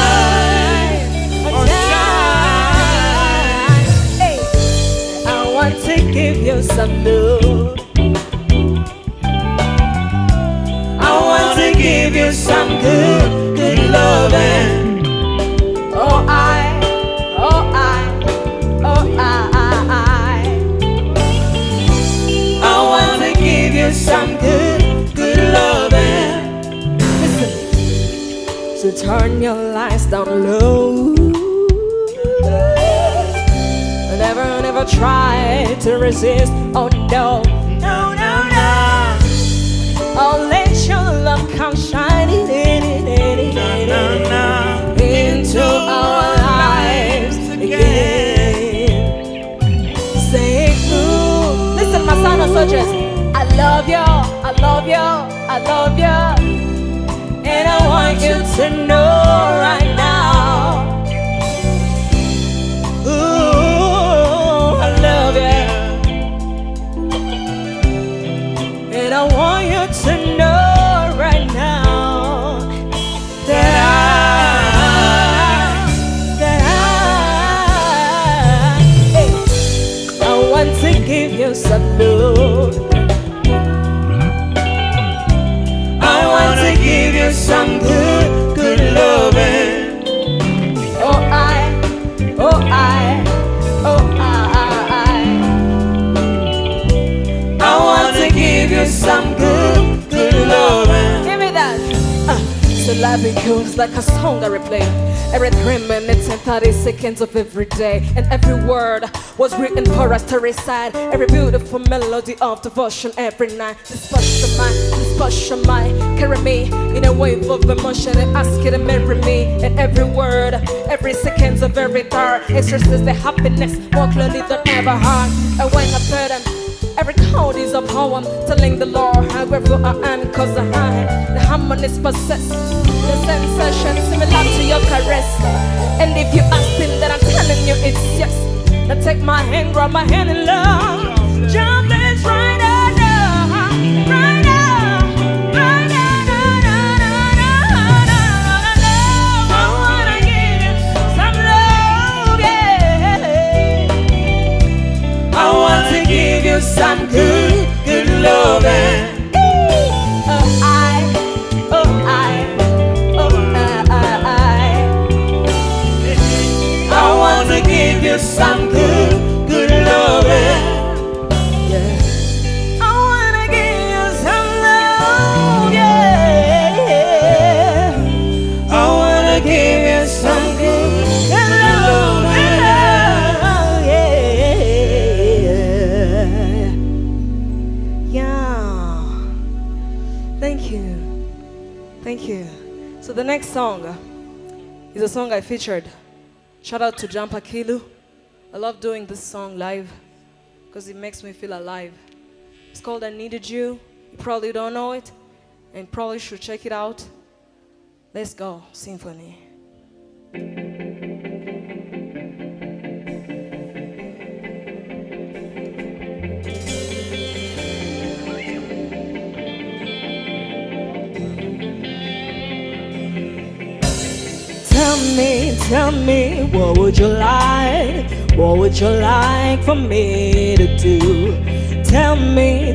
C: on time. Hey, I want to give you some love. Give you some good, good loving. Oh, oh, I want to give you some good, good loving. Listen, so turn your lights down low. Never, never try to resist. Oh no, no, no, no. Oh, let your love come shining into our lives again. Say, ooh, listen, my Sano soldiers, I love you, I love you, I love you, and I want you to know right now. Ooh, I love you, and I want you to know right now that I want to give you some love. I want to give you some good, good loving. Oh, oh, I want to give you some good, good loving. Give me that. So life it goes like a song I replay every 3 minutes and 30 seconds of every day, and every word was written for us to recite. Every beautiful melody of devotion every night. This passion mind, carry me in a wave of emotion and ask you to marry me. And every word, every seconds of every thought expresses the happiness more clearly than ever heard. And when I put them, every chord is a poem telling the Lord how grateful I am, cause the harmonies possess the sensation similar to your caress. And if you ask him, then I'm telling you it's yes. Now take my hand, grab my hand in love. Jump, let's right now, right now, right now, I wanna give you some love, yeah. I want to give you some good, good loving. Give you some good, good loving. Yeah. I wanna give you some love, yeah. I wanna give you some good, good loving, yeah. Yeah. Thank you. Thank you. So the next song is a song I featured. Shout out to Jampa Kilu. I love doing this song live because it makes me feel alive. It's called I Needed You. You probably don't know it and probably should check it out. Let's go, Symphony. Tell me, what would you like? What would you like for me to do? Tell me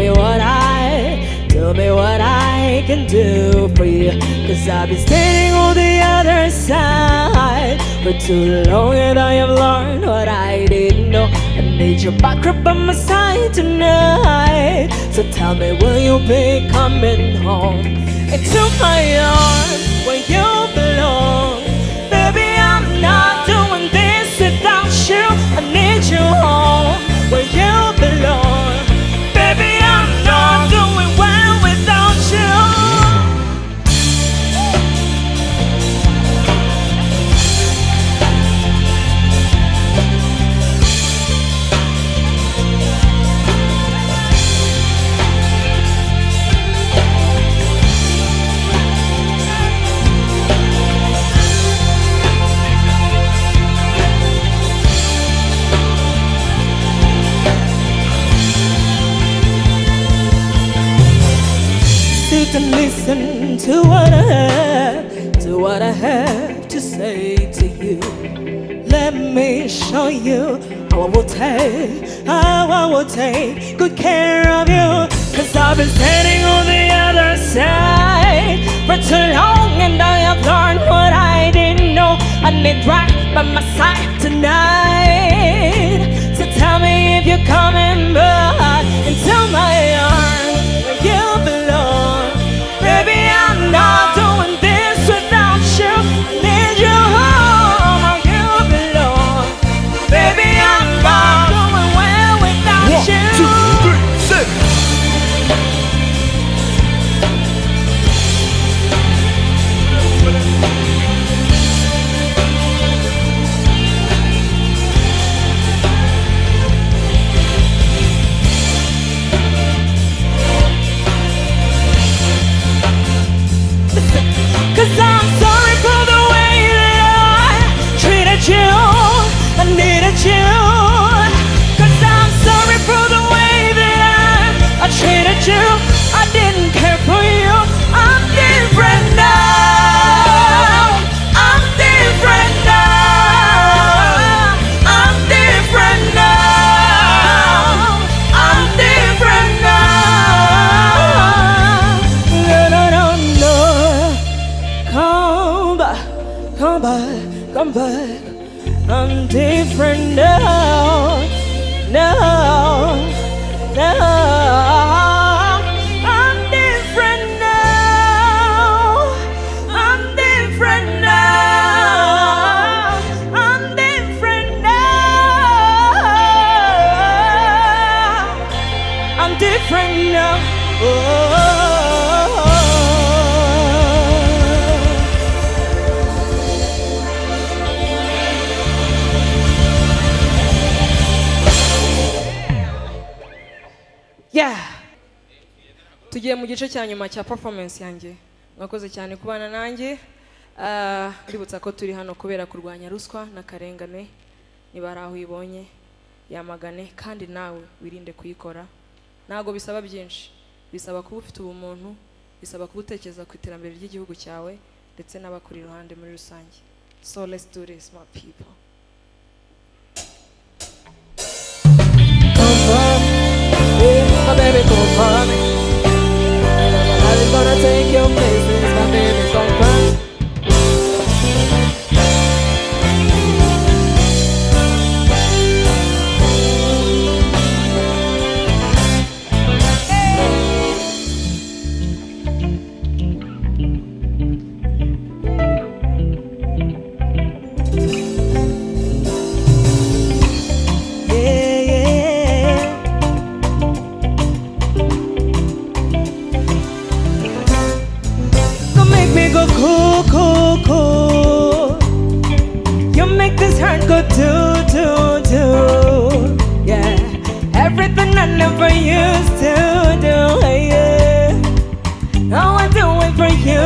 C: what I can do for you. Cause I've been standing on the other side for too long, and I have learned what I didn't know. I need you back up by my side tonight. So tell me, will you be coming home into my arms? and listen to what I have to say to you. Let me show you how I will take good care of you. Cause I've been standing on the other side for too long, and I have learned what I didn't know. I need right by my side tonight. So tell me if you're coming back into my arms where you belong. Baby, I'm not doing this without you. I need you home where you belong. Baby, I'm not doing well without you.
D: 1, 2, 3, 6.
C: Cause I'm sorry for the way that I treated you. I needed you. Cause I'm sorry for the way that I treated you. I didn't care for you. I'm different now. I'm different now. I'm different now. I'm different now. No, no, no, no. Come back, come back, come back. I'm different now, now, now. I'm different now. I'm different now. I'm different now. I'm different now. Oh. Yeah. Tugiye mu gice cya nyuma cya performance yanjye. Mwakoze cyane kubana nanjye. Ndibutsa ko turi hano kubera kurwanya ruswa n'akarengane. Niba ari aho uyibonye yamagane kandi nawe wirinde kuyikora. Ntago bisaba byinshi. Bisaba kuba ufite ubumuntu, bisaba kuba utekereza ku iterambere ry'igihugu cyawe ndetse n'abakuri iruhande muri rusange. So let's do this, my people. My baby, come for me. Nobody's gonna take your places. My baby, come for me. Go do. Yeah, everything I never used to do. Yeah, now I do it for you.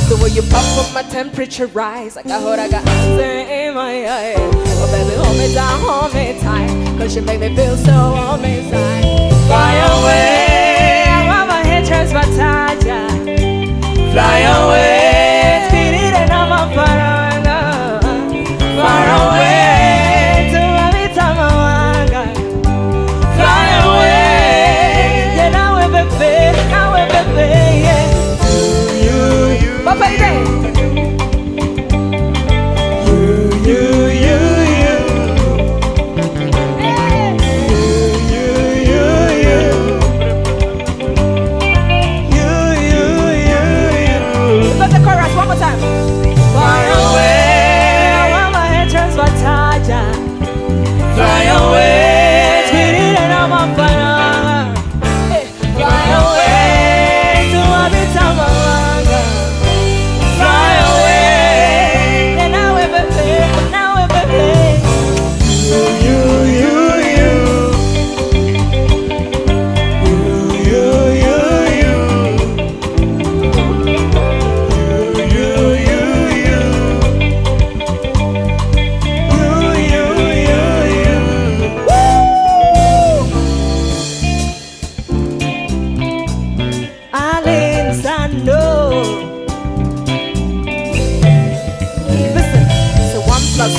C: The way you pop up, my temperature rise. Like I got answer in my eyes. Oh baby, hold me down, hold me tight, 'cause you make me feel so warm inside. Fly away, I want my head transparent. Fly away. Far away to every time I wanna fly away. Yeah, now we're baby, yeah. You, but baby, you. You.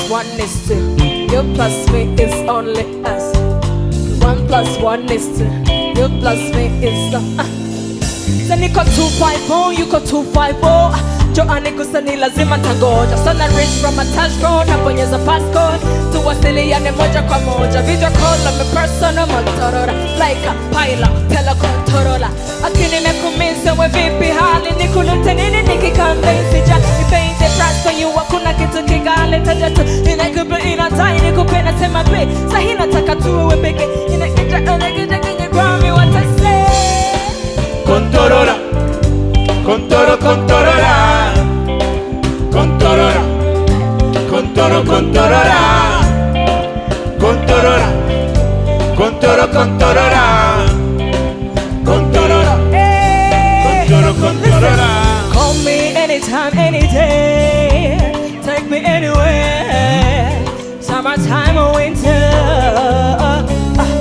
C: 1 is 2. You plus me is only us. 1 plus 1 is 2. You plus me is Then you got 254, you got 254. Joanne kusani lazima tangoja. Sana rich from a touch road, nabonyeza passcode. Tuwasiliane moja kwa moja. Video call on my personal Motorola. Like a pilot, telecontroller. Akini mekumise we vipi hali. Nikulute nini nikikambensi ja. Ipainte price kwa you wakuna kitu kigale. Tajatu inakupa inatai nikupe na sema pe. Sahina taka tuwe peke. Inakita kinye Grammy what I say.
D: Contorora, contoro, contorora, contorora, contoro, contorora, contorora, contoro, contorora, contorora, contoro, contorora.
C: Call me anytime, any day. Take me anywhere. Summertime or winter.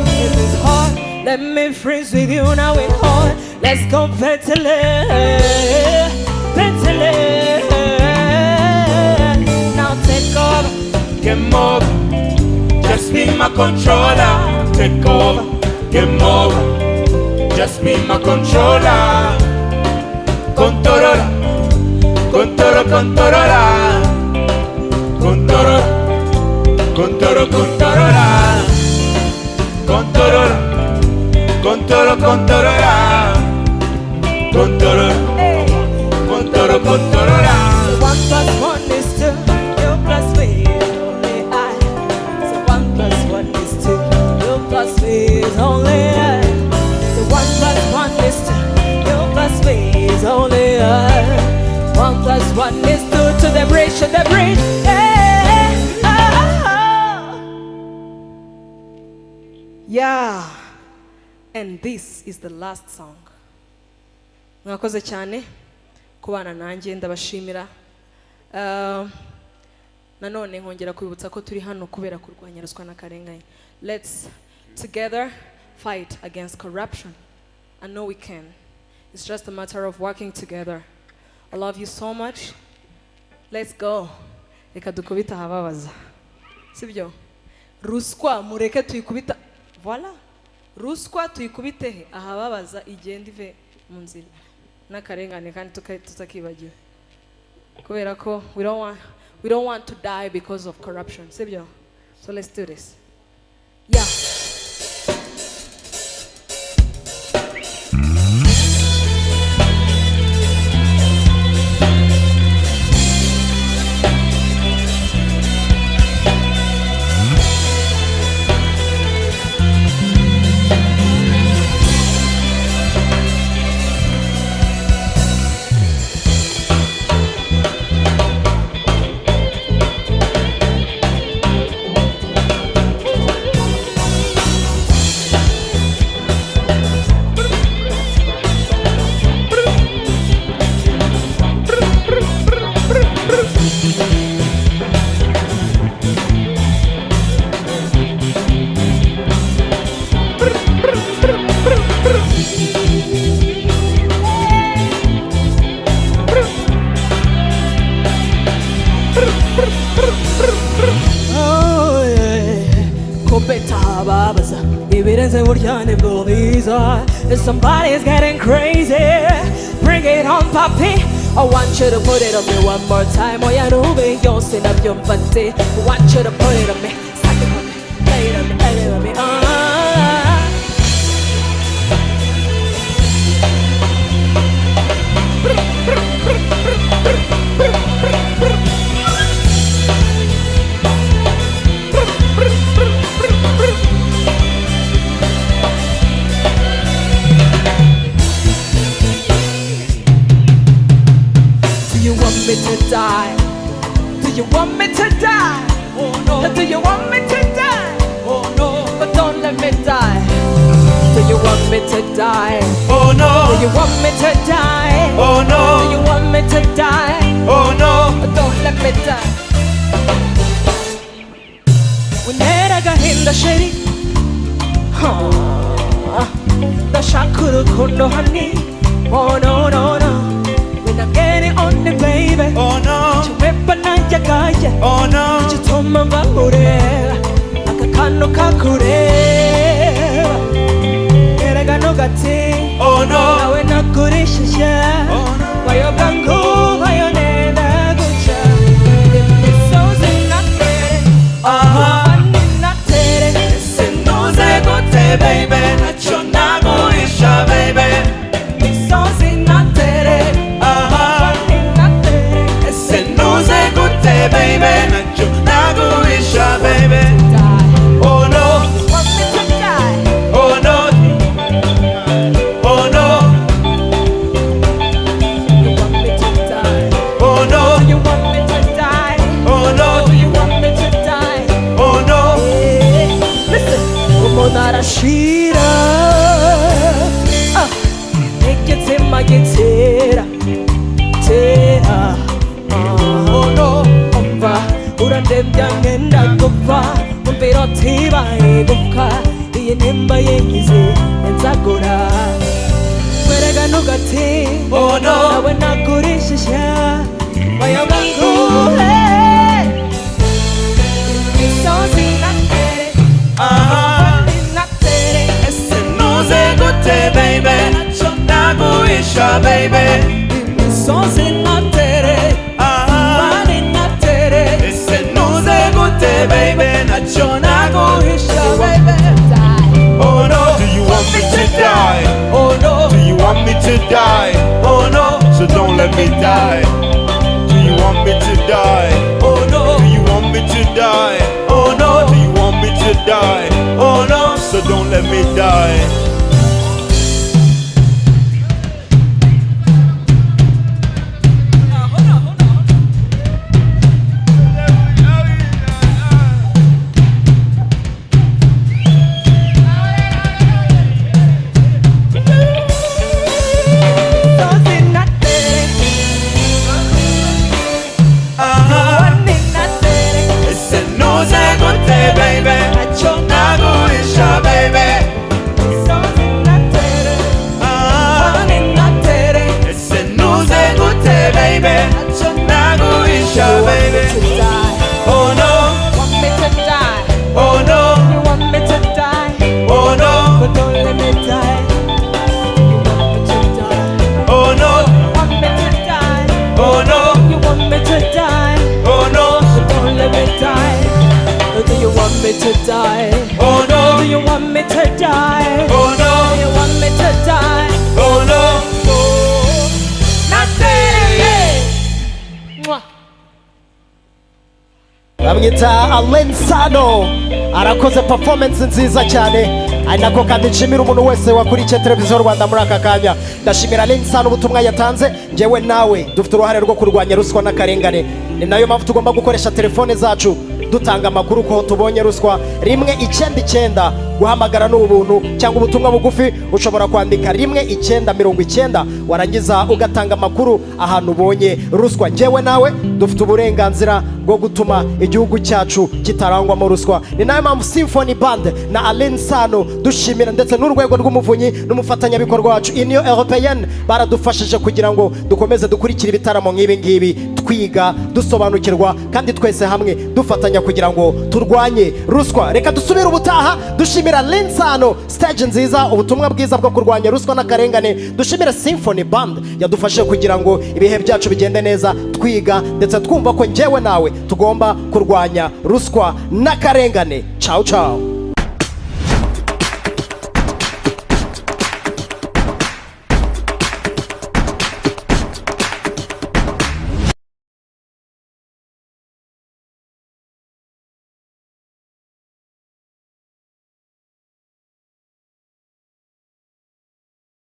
C: This is hard. Let me freeze with you now in hard. Let's go ventilate, ventilate. Now take over.
D: Game over, just be my controller. Take over, game over, just be my controller. Contorora, contoro, contorora, contorora, contoro, contorora, contorora, contoro, contorora, contorora, contoro, contorora.
C: 1 plus 1 is 2. You plus me is only I. So 1 plus 1 is 2. You plus me is only I. So 1 plus 1 is 2. You plus me is only I. 1 plus 1 is 2 to the bridge, to the bridge. Hey, oh. Yeah. And this is the last song. Mwakoze cyane kubana nanjye ndabashimira. Nanone nkongera kwibutsa ko turi hano kubera kurwanya ruswa n'akarengane. Let's together fight against corruption. I know we can. It's just a matter of working together. I love you so much. Let's go. Reka dukubita ahababaza. Sibyo? Ruswa mureke tuyikubita. Voilà. Ruswa tuyikubitehe ahababaza igenda ive mu nzira n'akarengane kandi tutakibagiwe kubera ko we don't want to die because of corruption. Sibyo? So let's do this. Yeah. If somebody's getting crazy, bring it on, papi. I want you to put it on me one more time. Oh, yeah, no, baby, you're sitting up your body. I want you to put it on me, suck it on me, play it on me, play it on me. Do you want me to die? Do you want me to die? Oh no. Do you want me to die? Oh no. But don't let me die. Do you want me to die?
D: Oh no.
C: Do you want me to die?
D: Oh no.
C: Do you want me to die?
D: Oh no.
C: But don't let me die. Uneraga hinda sheri. The shakuru kundo honey. Oh no no no. When I'm getting on the baby.
D: Oh no.
C: Oh no.
D: Oh no.
C: bituma mva nkureba aka kantu kakureba erega ntugati
D: Oh no,
C: nawe nakurishije wayoga nguvayo nenda guca imisozi natere abandi natere
D: sinuze gute baby, nacho naguhisha baby.
C: imisozi natere abandi natere
D: Sinuze gute baby, nacho naguhisha baby. Oh no,
C: want me to die
D: oh no, oh no,
C: you want me to die
D: oh no,
C: you want me to die
D: oh no,
C: you want me to die
D: oh no.
C: listen umuntu arashira igitsina gitera tera oh no umva urandembya ngenda gupfa umvira utibaye gupfa iyi nimba yengize nzagura werega ntugati
D: Oh no,
C: nawe nagurishije wayoga nguhe imisozi natere abandi natere
D: sinuze gute baby, nacho naguhisha baby.
C: imisozi natere abandi natere
D: Sinuze gute baby, nacho naguhisha
C: baby
D: Oh no, do you want me to die?
C: oh no
D: Do you want me to die? Oh no, so don't let me die. Do you want me to die?
C: oh no
D: Do you want me to die? Oh no, do you want me to die? Oh no, so don't let me die.
C: imisozi natere abandi natere
D: Sinuze gute baby,
C: nacho
D: naguhisha baby.
C: imisozi natere abandi natere
D: Sinuze gute baby,
C: nacho
D: naguhisha baby.
C: to die
D: Oh no,
C: want me to die
D: oh no,
C: you want me to die
D: oh no,
C: but don't let me die you want me to die
D: oh no,
C: want me to die
D: oh no,
C: you want me to die
D: oh no,
C: but don't let me die do you want me to die
D: oh
C: do
D: no,
C: you want me to die
D: oh
C: do
D: no,
C: you want me to die
D: oh no.
C: Mwah.
A: bamwita Aline Sano arakoze performance nziza cyane ari nako kandi nshimira umuntu wese wakurikiye televiziyo Rwanda muri aka kanya ndashimira Aline Sano ubutumwa yatanze njyewe nawe dufite uruhare rwo kurwanya ruswa n'akarengane ni nayo mpamvu tugomba gukoresha telefone zacu dutanga amakuru ko tubonye ruswa 199 guhamagara n'ubuntu cyangwa ubutumwa bugufi ushobora kwandika 1990 warangiza ugatanga amakuru ahantu ubonye ruswa njyewe nawe dufite uburenganzira bwo gutuma igihugu cyacu kitarangwamo ruswa ni nayo mpamvu Symphony Band na Aline Sano dushimira ndetse n'urwego rw'Umuvunyi n'umufatanyabikorwa wacu Union Européenne baradufashije kugira ngo dukomeze dukurikira ibitaramo nk'ibi ngibi twiga dusobanukirwa kandi twese hamwe dufatanya kugira ngo turwanye ruswa reka dusubire ubutaha dushimira Aline Sano stage nziza ubutumwa bwiza bwo kurwanya ruswa n'akarengane dushimira Symphony Band yadufashije kugira ngo ibihe byacu bigende neza twiga ndetse twumva ko njyewe nawe tugomba kurwanya ruswa n'akarengane ciao ciao